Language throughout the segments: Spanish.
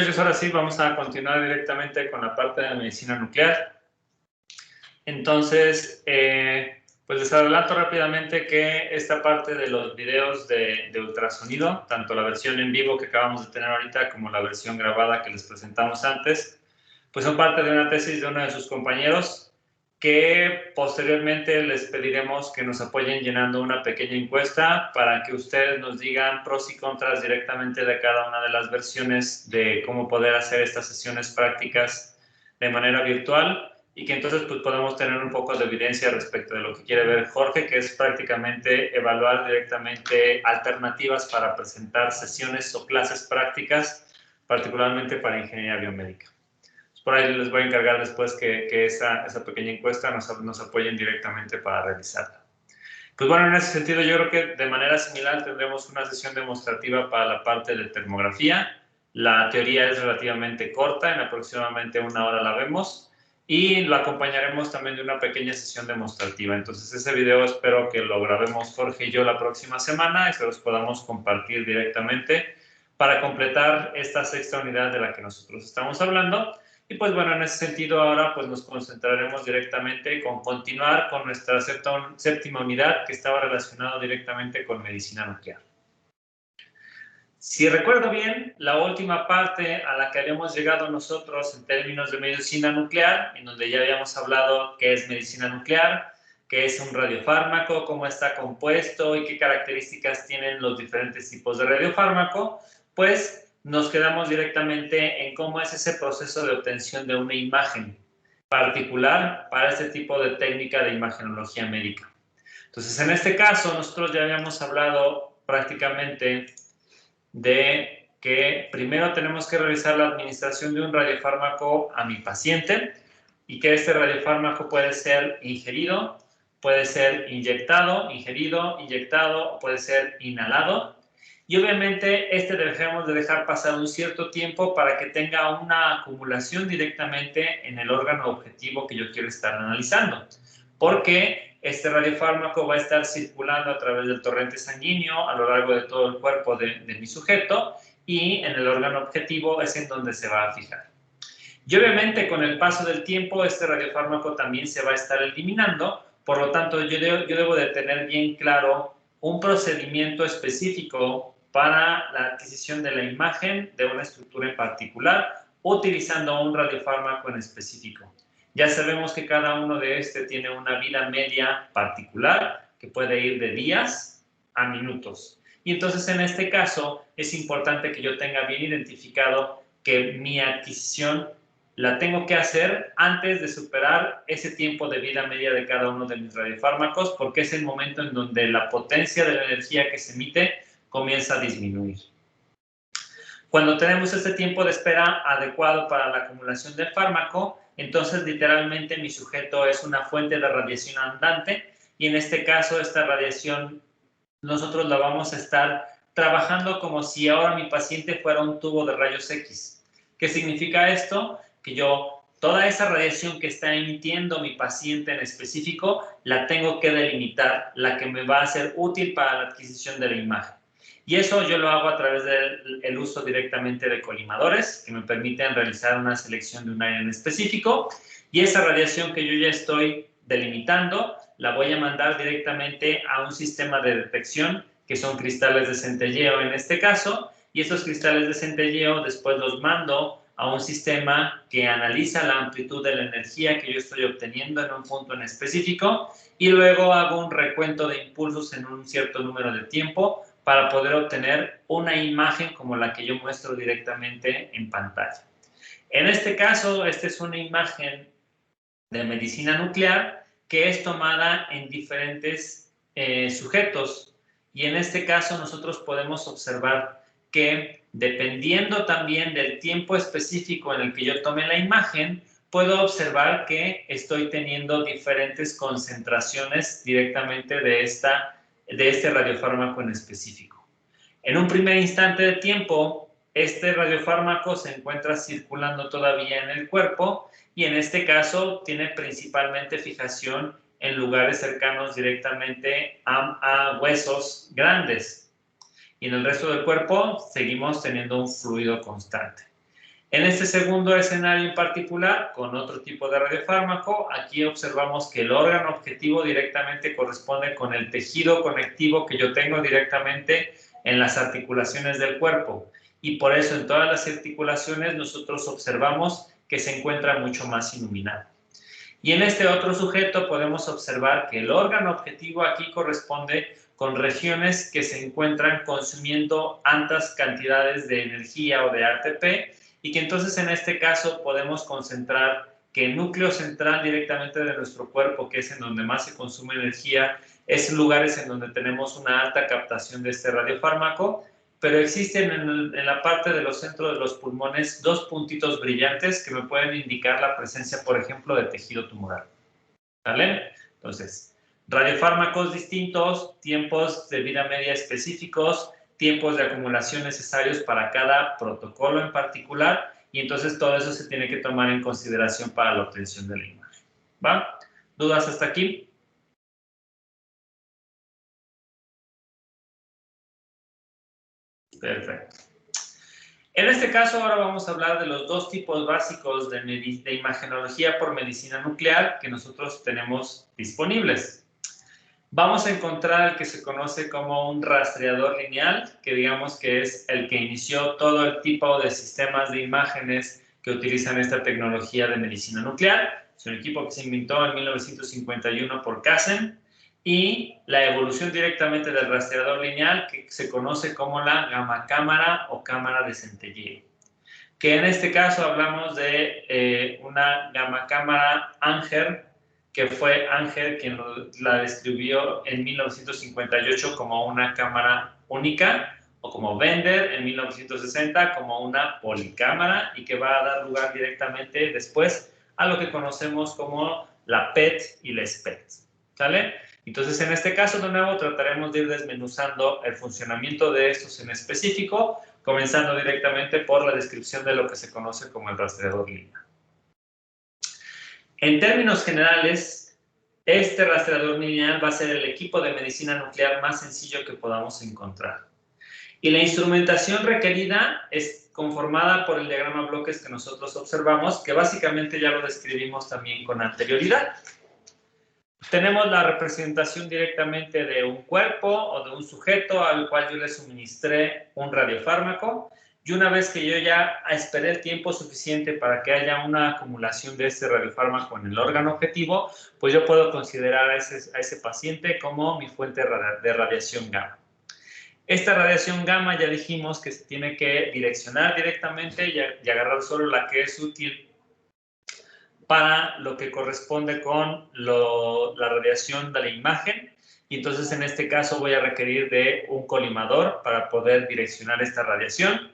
muchachos, ahora sí vamos a continuar directamente con la parte de medicina nuclear. Entonces, pues les adelanto rápidamente que esta parte de los videos de ultrasonido, tanto la versión en vivo que acabamos de tener ahorita como la versión grabada que les presentamos antes, pues son parte de una tesis de uno de sus compañeros que posteriormente les pediremos que nos apoyen llenando una pequeña encuesta para que ustedes nos digan pros y contras directamente de cada una de las versiones de cómo poder hacer estas sesiones prácticas de manera virtual y que entonces pues podamos tener un poco de evidencia respecto de lo que quiere ver Jorge, que es prácticamente evaluar directamente alternativas para presentar sesiones o clases prácticas, particularmente para ingeniería biomédica. Por ahí les voy a encargar después que esa pequeña encuesta nos apoyen directamente para realizarla. Pues bueno, en ese sentido yo creo que de manera similar tendremos una sesión demostrativa para la parte de termografía. La teoría es relativamente corta, en aproximadamente 1 hora la vemos, y lo acompañaremos también de una pequeña sesión demostrativa. Entonces ese video espero que lo grabemos Jorge y yo la próxima semana y se los podamos compartir directamente para completar esta sexta unidad de la que nosotros estamos hablando. Y pues bueno, en ese sentido ahora pues nos concentraremos directamente con continuar con nuestra séptima unidad que estaba relacionada directamente con medicina nuclear. Si recuerdo bien, la última parte a la que habíamos llegado nosotros en términos de medicina nuclear, en donde ya habíamos hablado qué es medicina nuclear, qué es un radiofármaco, cómo está compuesto y qué características tienen los diferentes tipos de radiofármaco, pues nos quedamos directamente en cómo es ese proceso de obtención de una imagen particular para este tipo de técnica de imagenología médica. Entonces, en este caso, nosotros ya habíamos hablado prácticamente de que primero tenemos que realizar la administración de un radiofármaco a mi paciente y que este radiofármaco puede ser ingerido, puede ser inyectado, ingerido, inyectado, puede ser inhalado. Y obviamente debemos de dejar pasar un cierto tiempo para que tenga una acumulación directamente en el órgano objetivo que yo quiero estar analizando. Porque este radiofármaco va a estar circulando a través del torrente sanguíneo a lo largo de todo el cuerpo de mi sujeto y en el órgano objetivo es en donde se va a fijar. Y obviamente con el paso del tiempo este radiofármaco también se va a estar eliminando, por lo tanto yo debo de tener bien claro un procedimiento específico para la adquisición de la imagen de una estructura en particular, utilizando un radiofármaco en específico. Ya sabemos que cada uno de tiene una vida media particular, que puede ir de días a minutos. Y entonces en este caso es importante que yo tenga bien identificado que mi adquisición la tengo que hacer antes de superar ese tiempo de vida media de cada uno de mis radiofármacos, porque es el momento en donde la potencia de la energía que se emite comienza a disminuir. Cuando tenemos este tiempo de espera adecuado para la acumulación del fármaco, entonces literalmente mi sujeto es una fuente de radiación andante y en este caso esta radiación nosotros la vamos a estar trabajando como si ahora mi paciente fuera un tubo de rayos X. ¿Qué significa esto? Que yo toda esa radiación que está emitiendo mi paciente en específico la tengo que delimitar, la que me va a ser útil para la adquisición de la imagen. Y eso yo lo hago a través del uso directamente de colimadores que me permiten realizar una selección de un área en específico y esa radiación que yo ya estoy delimitando la voy a mandar directamente a un sistema de detección que son cristales de centelleo en este caso y esos cristales de centelleo después los mando a un sistema que analiza la amplitud de la energía que yo estoy obteniendo en un punto en específico y luego hago un recuento de impulsos en un cierto número de tiempo para poder obtener una imagen como la que yo muestro directamente en pantalla. En este caso, esta es una imagen de medicina nuclear que es tomada en diferentes sujetos y en este caso nosotros podemos observar que dependiendo también del tiempo específico en el que yo tome la imagen, puedo observar que estoy teniendo diferentes concentraciones directamente de este radiofármaco en específico. En un primer instante de tiempo, este radiofármaco se encuentra circulando todavía en el cuerpo y en este caso tiene principalmente fijación en lugares cercanos directamente a huesos grandes. Y en el resto del cuerpo seguimos teniendo un fluido constante. En este segundo escenario en particular, con otro tipo de radiofármaco, aquí observamos que el órgano objetivo directamente corresponde con el tejido conectivo que yo tengo directamente en las articulaciones del cuerpo. Y por eso en todas las articulaciones nosotros observamos que se encuentra mucho más iluminado. Y en este otro sujeto podemos observar que el órgano objetivo aquí corresponde con regiones que se encuentran consumiendo altas cantidades de energía o de ATP, y que entonces en este caso podemos concentrar que el núcleo central directamente de nuestro cuerpo, que es en donde más se consume energía, es lugares en donde tenemos una alta captación de este radiofármaco, pero existen en la parte de los centros de los pulmones dos puntitos brillantes que me pueden indicar la presencia, por ejemplo, de tejido tumoral. ¿Vale? Entonces, radiofármacos distintos, tiempos de vida media específicos, tiempos de acumulación necesarios para cada protocolo en particular, y entonces todo eso se tiene que tomar en consideración para la obtención de la imagen. ¿Va? ¿Dudas hasta aquí? Perfecto. En este caso, ahora vamos a hablar de los dos tipos básicos de imagenología por medicina nuclear que nosotros tenemos disponibles. Vamos a encontrar el que se conoce como un rastreador lineal, que digamos que es el que inició todo el tipo de sistemas de imágenes que utilizan esta tecnología de medicina nuclear. Es un equipo que se inventó en 1951 por Kassen, y la evolución directamente del rastreador lineal, que se conoce como la gamma cámara o cámara de centelleo, que en este caso hablamos de una gamma cámara Anger, que fue Anger quien la describió en 1958 como una cámara única, o como Bender en 1960 como una policámara, y que va a dar lugar directamente después a lo que conocemos como la PET y la SPECT. ¿Sale? Entonces, en este caso, de nuevo, trataremos de ir desmenuzando el funcionamiento de estos en específico, comenzando directamente por la descripción de lo que se conoce como el rastreador lineal. En términos generales, este rastreador lineal va a ser el equipo de medicina nuclear más sencillo que podamos encontrar. Y la instrumentación requerida es conformada por el diagrama bloques que nosotros observamos, que básicamente ya lo describimos también con anterioridad. Tenemos la representación directamente de un cuerpo o de un sujeto al cual yo le suministré un radiofármaco, y una vez que yo ya esperé el tiempo suficiente para que haya una acumulación de este radiofármaco en el órgano objetivo, pues yo puedo considerar a ese paciente como mi fuente de radiación gamma. Esta radiación gamma ya dijimos que se tiene que direccionar directamente y agarrar solo la que es útil para lo que corresponde con la radiación de la imagen, y entonces en este caso voy a requerir de un colimador para poder direccionar esta radiación.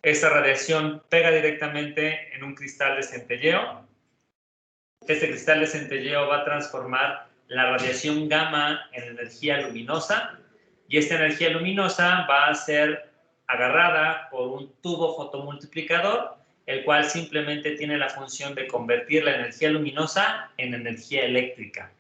Esta radiación pega directamente en un cristal de centelleo. Este cristal de centelleo va a transformar la radiación gamma en energía luminosa, y esta energía luminosa va a ser agarrada por un tubo fotomultiplicador, el cual simplemente tiene la función de convertir la energía luminosa en energía eléctrica.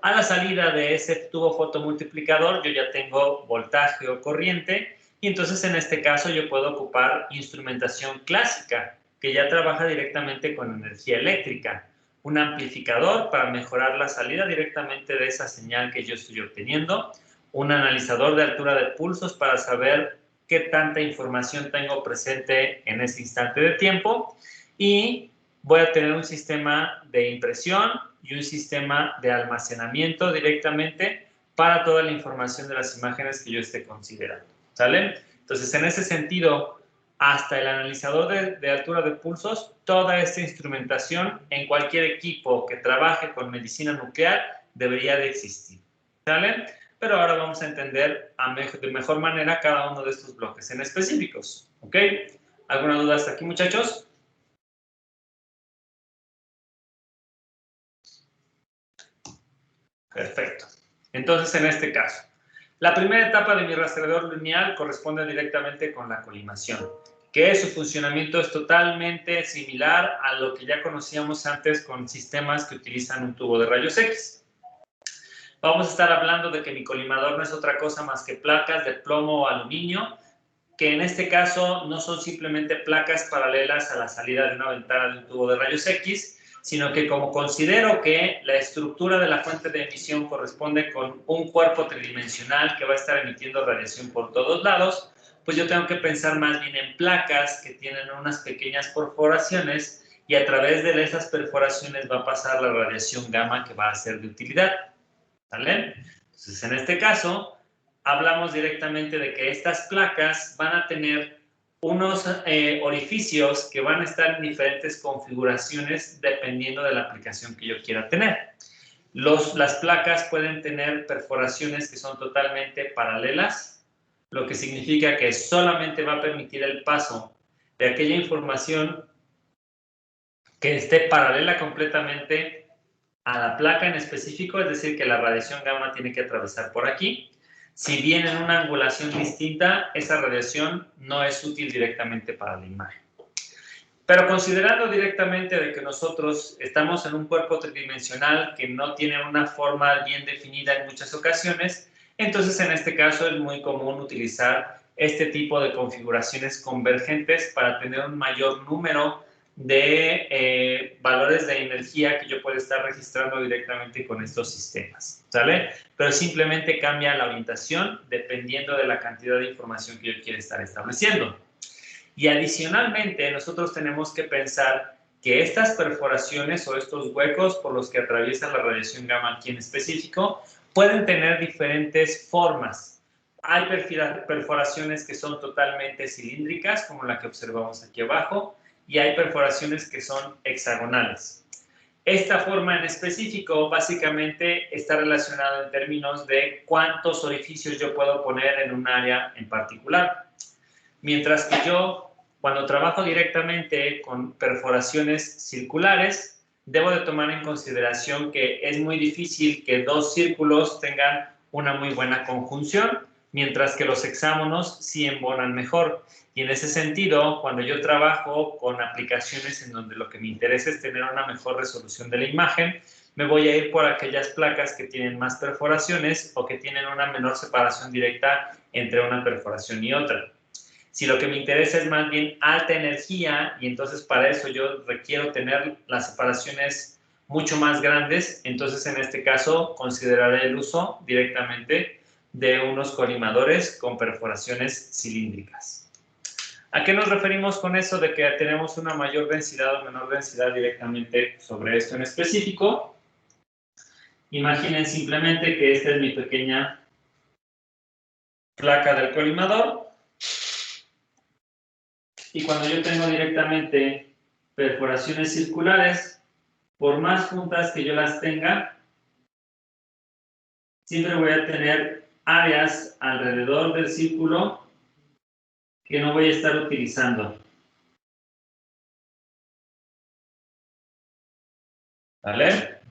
A la salida de ese tubo fotomultiplicador yo ya tengo voltaje o corriente, y entonces en este caso yo puedo ocupar instrumentación clásica, que ya trabaja directamente con energía eléctrica. Un amplificador para mejorar la salida directamente de esa señal que yo estoy obteniendo, un analizador de altura de pulsos para saber qué tanta información tengo presente en ese instante de tiempo, y voy a tener un sistema de impresión y un sistema de almacenamiento directamente para toda la información de las imágenes que yo esté considerando. ¿Sale? Entonces, en ese sentido, hasta el analizador de altura de pulsos, toda esta instrumentación en cualquier equipo que trabaje con medicina nuclear debería de existir. ¿Sale? Pero ahora vamos a entender de mejor manera cada uno de estos bloques en específicos. ¿Ok? ¿Alguna duda hasta aquí, muchachos? Perfecto. Entonces, en este caso, la primera etapa de mi rastreador lineal corresponde directamente con la colimación, que su funcionamiento es totalmente similar a lo que ya conocíamos antes con sistemas que utilizan un tubo de rayos X. Vamos a estar hablando de que mi colimador no es otra cosa más que placas de plomo o aluminio que en este caso no son simplemente placas paralelas a la salida de una ventana de un tubo de rayos X, sino que como considero que la estructura de la fuente de emisión corresponde con un cuerpo tridimensional que va a estar emitiendo radiación por todos lados, pues yo tengo que pensar más bien en placas que tienen unas pequeñas perforaciones y a través de esas perforaciones va a pasar la radiación gamma que va a ser de utilidad. ¿Vale? Entonces, en este caso, hablamos directamente de que estas placas van a tener unos orificios que van a estar en diferentes configuraciones dependiendo de la aplicación que yo quiera tener. Las placas pueden tener perforaciones que son totalmente paralelas, lo que significa que solamente va a permitir el paso de aquella información que esté paralela completamente a la placa en específico, es decir, que la radiación gamma tiene que atravesar por aquí. Si viene en una angulación distinta, esa radiación no es útil directamente para la imagen. Pero considerando directamente de que nosotros estamos en un cuerpo tridimensional que no tiene una forma bien definida en muchas ocasiones, entonces en este caso es muy común utilizar este tipo de configuraciones convergentes para tener un mayor número de valores de energía que yo puedo estar registrando directamente con estos sistemas, ¿sale? Pero simplemente cambia la orientación dependiendo de la cantidad de información que yo quiera estar estableciendo. Y adicionalmente, nosotros tenemos que pensar que estas perforaciones o estos huecos por los que atraviesa la radiación gamma aquí en específico pueden tener diferentes formas. Hay perforaciones que son totalmente cilíndricas, como la que observamos aquí abajo, y hay perforaciones que son hexagonales. Esta forma en específico básicamente está relacionada en términos de cuántos orificios yo puedo poner en un área en particular. Mientras que yo, cuando trabajo directamente con perforaciones circulares, debo de tomar en consideración que es muy difícil que dos círculos tengan una muy buena conjunción, mientras que los hexágonos sí embonan mejor. Y en ese sentido, cuando yo trabajo con aplicaciones en donde lo que me interesa es tener una mejor resolución de la imagen, me voy a ir por aquellas placas que tienen más perforaciones o que tienen una menor separación directa entre una perforación y otra. Si lo que me interesa es más bien alta energía y entonces para eso yo requiero tener las separaciones mucho más grandes, entonces en este caso consideraré el uso directamente de unos colimadores con perforaciones cilíndricas. ¿A qué nos referimos con eso de que tenemos una mayor densidad o menor densidad directamente sobre esto en específico? Imaginen simplemente que esta es mi pequeña placa del colimador. Y cuando yo tengo directamente perforaciones circulares, por más juntas que yo las tenga, siempre voy a tener áreas alrededor del círculo que no voy a estar utilizando. ¿Vale?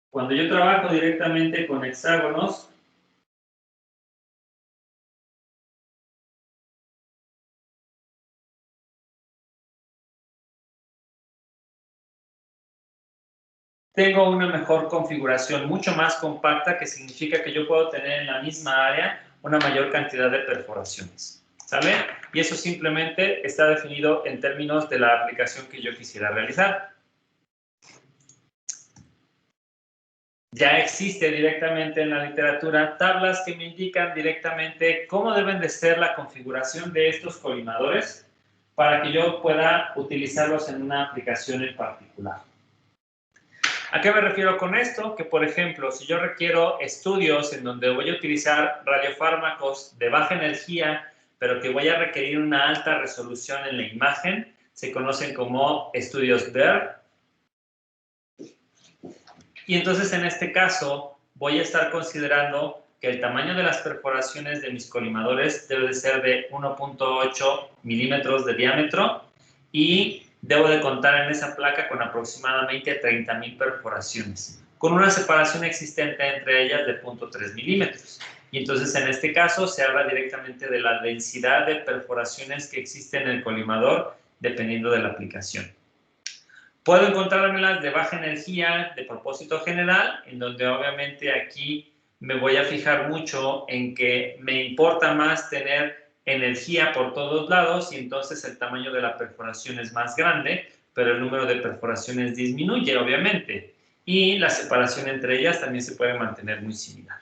Cuando yo trabajo directamente con hexágonos, tengo una mejor configuración, mucho más compacta, que significa que yo puedo tener en la misma área una mayor cantidad de perforaciones. ¿Sale? Y eso simplemente está definido en términos de la aplicación que yo quisiera realizar. Ya existe directamente en la literatura tablas que me indican directamente cómo deben de ser la configuración de estos colimadores para que yo pueda utilizarlos en una aplicación en particular. ¿A qué me refiero con esto? Que, por ejemplo, si yo requiero estudios en donde voy a utilizar radiofármacos de baja energía, pero que voy a requerir una alta resolución en la imagen, se conocen como estudios BER. Y entonces, en este caso, voy a estar considerando que el tamaño de las perforaciones de mis colimadores debe de ser de 1.8 milímetros de diámetro y debo de contar en esa placa con aproximadamente 30.000 perforaciones, con una separación existente entre ellas de 0.3 milímetros. Y entonces, en este caso, se habla directamente de la densidad de perforaciones que existe en el colimador dependiendo de la aplicación. Puedo encontrármelas de baja energía de propósito general, en donde obviamente aquí me voy a fijar mucho en que me importa más tener energía por todos lados y entonces el tamaño de la perforación es más grande, pero el número de perforaciones disminuye, obviamente, y la separación entre ellas también se puede mantener muy similar.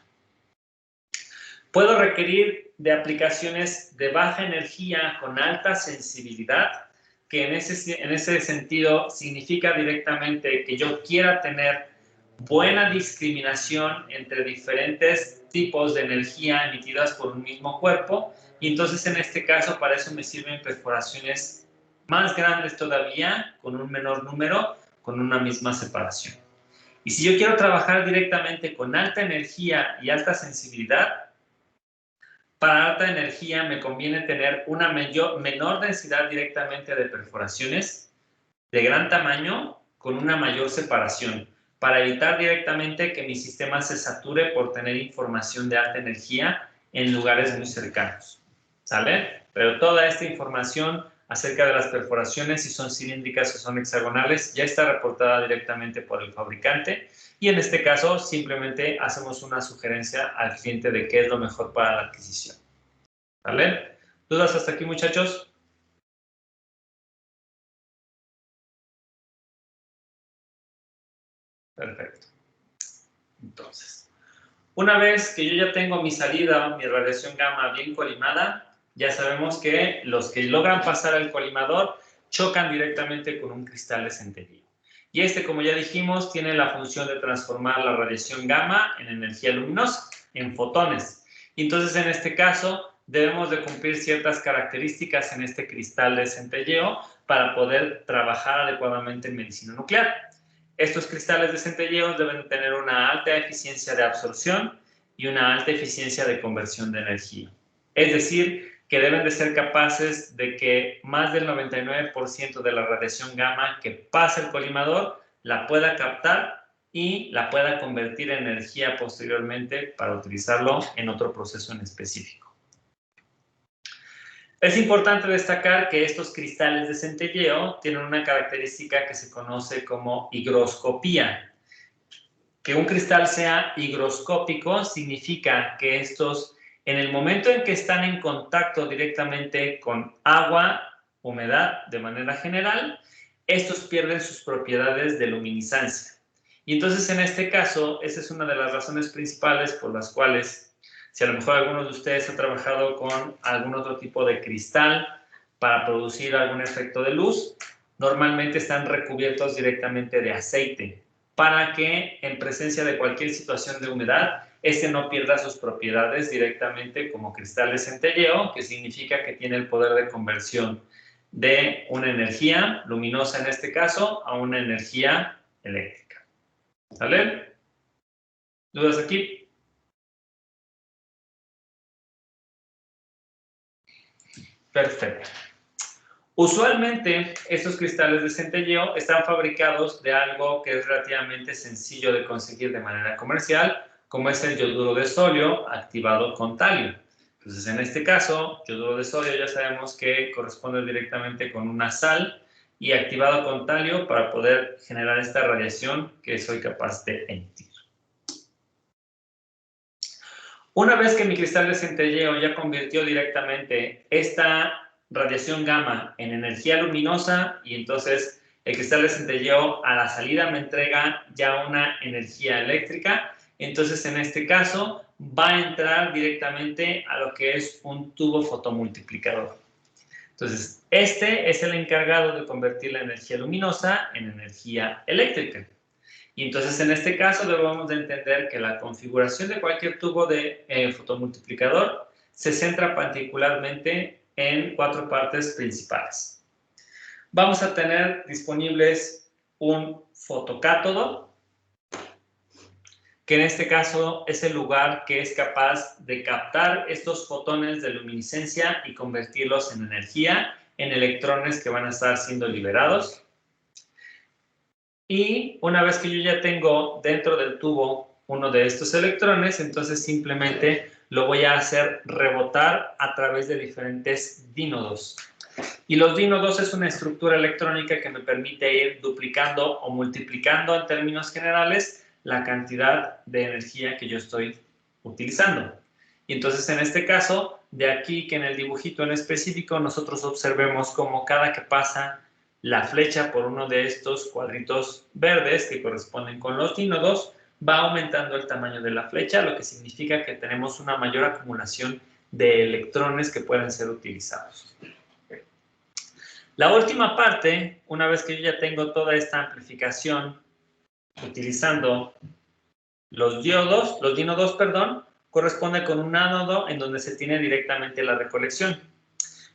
Puedo requerir de aplicaciones de baja energía con alta sensibilidad, que en ese sentido significa directamente que yo quiera tener buena discriminación entre diferentes tipos de energía emitidas por un mismo cuerpo, y entonces en este caso para eso me sirven perforaciones más grandes todavía, con un menor número, con una misma separación. Y si yo quiero trabajar directamente con alta energía y alta sensibilidad, para alta energía me conviene tener una menor densidad directamente de perforaciones de gran tamaño con una mayor separación, para evitar directamente que mi sistema se sature por tener información de alta energía en lugares muy cercanos. ¿Sale? Pero toda esta información acerca de las perforaciones, si son cilíndricas o son hexagonales, ya está reportada directamente por el fabricante. Y en este caso, simplemente hacemos una sugerencia al cliente de qué es lo mejor para la adquisición. ¿Vale? ¿Dudas hasta aquí, muchachos? Perfecto. Entonces, una vez que yo ya tengo mi salida, mi radiación gamma bien colimada, ya sabemos que los que logran pasar el colimador chocan directamente con un cristal de centelleo. Y este, como ya dijimos, tiene la función de transformar la radiación gamma en energía luminosa, en fotones. Y entonces, en este caso, debemos de cumplir ciertas características en este cristal de centelleo para poder trabajar adecuadamente en medicina nuclear. Estos cristales de centelleo deben tener una alta eficiencia de absorción y una alta eficiencia de conversión de energía. Es decir, que deben de ser capaces de que más del 99% de la radiación gamma que pasa el colimador la pueda captar y la pueda convertir en energía posteriormente para utilizarlo en otro proceso en específico. Es importante destacar que estos cristales de centelleo tienen una característica que se conoce como higroscopía. Que un cristal sea higroscópico significa que estos, en el momento en que están en contacto directamente con agua, humedad de manera general, estos pierden sus propiedades de luminiscencia. Y entonces en este caso, esa es una de las razones principales por las cuales, si a lo mejor alguno de ustedes ha trabajado con algún otro tipo de cristal para producir algún efecto de luz, normalmente están recubiertos directamente de aceite, para que en presencia de cualquier situación de humedad, este no pierda sus propiedades directamente como cristal de centelleo, que significa que tiene el poder de conversión de una energía luminosa en este caso a una energía eléctrica. ¿Sale? ¿Dudas aquí? Perfecto. Usualmente, estos cristales de centelleo están fabricados de algo que es relativamente sencillo de conseguir de manera comercial, como es el yoduro de sodio activado con talio. Entonces, en este caso, yoduro de sodio ya sabemos que corresponde directamente con una sal y activado con talio para poder generar esta radiación que soy capaz de emitir. Una vez que mi cristal de centelleo ya convirtió directamente esta radiación gamma en energía luminosa y entonces el cristal de centelleo a la salida me entrega ya una energía eléctrica, entonces en este caso va a entrar directamente a lo que es un tubo fotomultiplicador. Entonces, este es el encargado de convertir la energía luminosa en energía eléctrica. Y entonces, en este caso, debemos de entender que la configuración de cualquier tubo de fotomultiplicador se centra particularmente en 4 partes principales. Vamos a tener disponibles un fotocátodo, que en este caso es el lugar que es capaz de captar estos fotones de luminiscencia y convertirlos en energía, en electrones que van a estar siendo liberados. Y una vez que yo ya tengo dentro del tubo uno de estos electrones, entonces simplemente lo voy a hacer rebotar a través de diferentes dínodos. Y los dínodos es una estructura electrónica que me permite ir duplicando o multiplicando en términos generales la cantidad de energía que yo estoy utilizando. Y entonces en este caso de aquí que en el dibujito en específico nosotros observemos como cada que pasa la flecha por uno de estos cuadritos verdes que corresponden con los dínodos, va aumentando el tamaño de la flecha, lo que significa que tenemos una mayor acumulación de electrones que pueden ser utilizados. La última parte, una vez que yo ya tengo toda esta amplificación utilizando los dínodos, corresponde con un ánodo en donde se tiene directamente la recolección.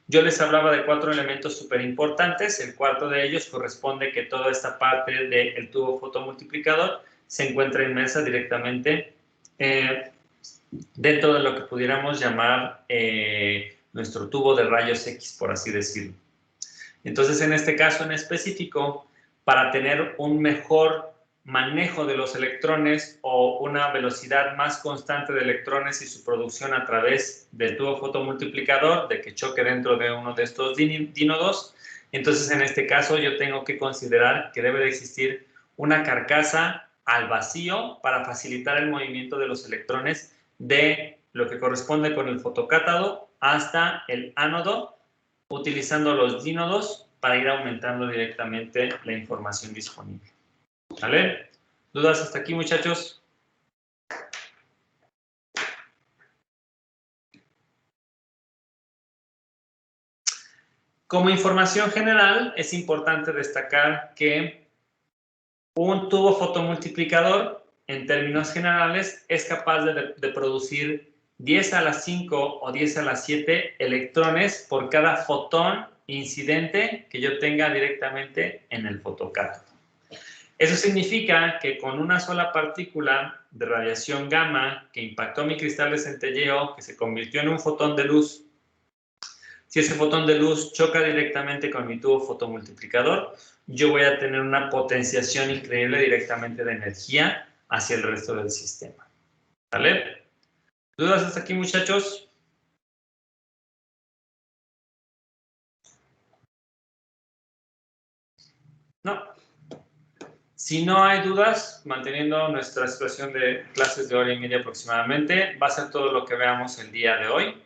Yo les hablaba de 4 elementos súper importantes. El cuarto de ellos corresponde que toda esta parte del tubo fotomultiplicador se encuentra inmersa directamente dentro de lo que pudiéramos llamar nuestro tubo de rayos X, por así decirlo. Entonces, en este caso en específico, para tener un mejor manejo de los electrones o una velocidad más constante de electrones y su producción a través del tubo fotomultiplicador, de que choque dentro de uno de estos dínodos, entonces en este caso yo tengo que considerar que debe de existir una carcasa al vacío para facilitar el movimiento de los electrones de lo que corresponde con el fotocátodo hasta el ánodo, utilizando los dínodos para ir aumentando directamente la información disponible. ¿Vale? ¿Dudas hasta aquí, muchachos? Como información general, es importante destacar que un tubo fotomultiplicador, en términos generales, es capaz de producir 10 a la 5 o 10 a la 7 electrones por cada fotón incidente que yo tenga directamente en el fotocátodo. Eso significa que con una sola partícula de radiación gamma que impactó mi cristal de centelleo, que se convirtió en un fotón de luz, si ese fotón de luz choca directamente con mi tubo fotomultiplicador, yo voy a tener una potenciación increíble directamente de energía hacia el resto del sistema. ¿Vale? ¿Dudas hasta aquí, muchachos? No. Si no hay dudas, manteniendo nuestra situación de clases de hora y media aproximadamente, va a ser todo lo que veamos el día de hoy.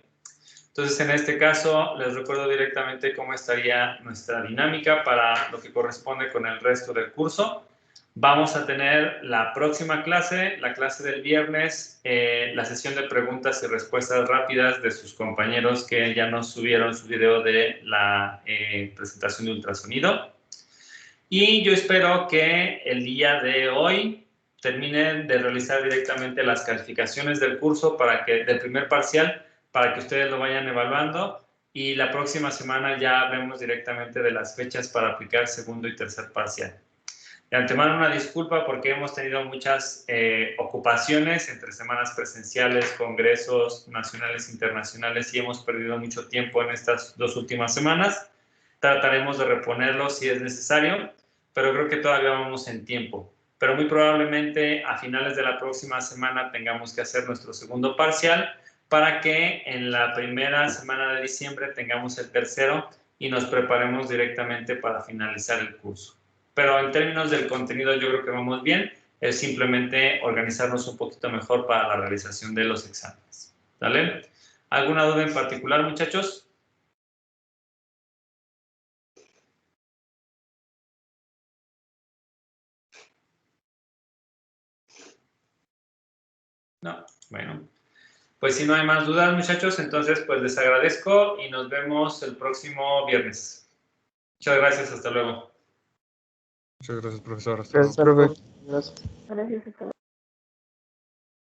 Entonces, en este caso, les recuerdo directamente cómo estaría nuestra dinámica para lo que corresponde con el resto del curso. Vamos a tener la próxima clase, la clase del viernes, la sesión de preguntas y respuestas rápidas de sus compañeros que ya nos subieron su video de la presentación de ultrasonido. Y yo espero que el día de hoy terminen de realizar directamente las calificaciones del curso del primer parcial, para que ustedes lo vayan evaluando, y la próxima semana ya hablemos directamente de las fechas para aplicar segundo y tercer parcial. De antemano una disculpa porque hemos tenido muchas ocupaciones entre semanas presenciales, congresos nacionales e internacionales, y hemos perdido mucho tiempo en estas 2 últimas semanas. Trataremos de reponerlo si es necesario, pero creo que todavía vamos en tiempo. Pero muy probablemente a finales de la próxima semana tengamos que hacer nuestro segundo parcial, para que en la primera semana de diciembre tengamos el tercero y nos preparemos directamente para finalizar el curso. Pero en términos del contenido yo creo que vamos bien, es simplemente organizarnos un poquito mejor para la realización de los exámenes. ¿Vale? ¿Alguna duda en particular, muchachos? No, bueno. Pues si no hay más dudas, muchachos, entonces pues les agradezco y nos vemos el próximo viernes. Muchas gracias, hasta luego. Muchas gracias, profesor. Hasta luego. Gracias, profe. Gracias.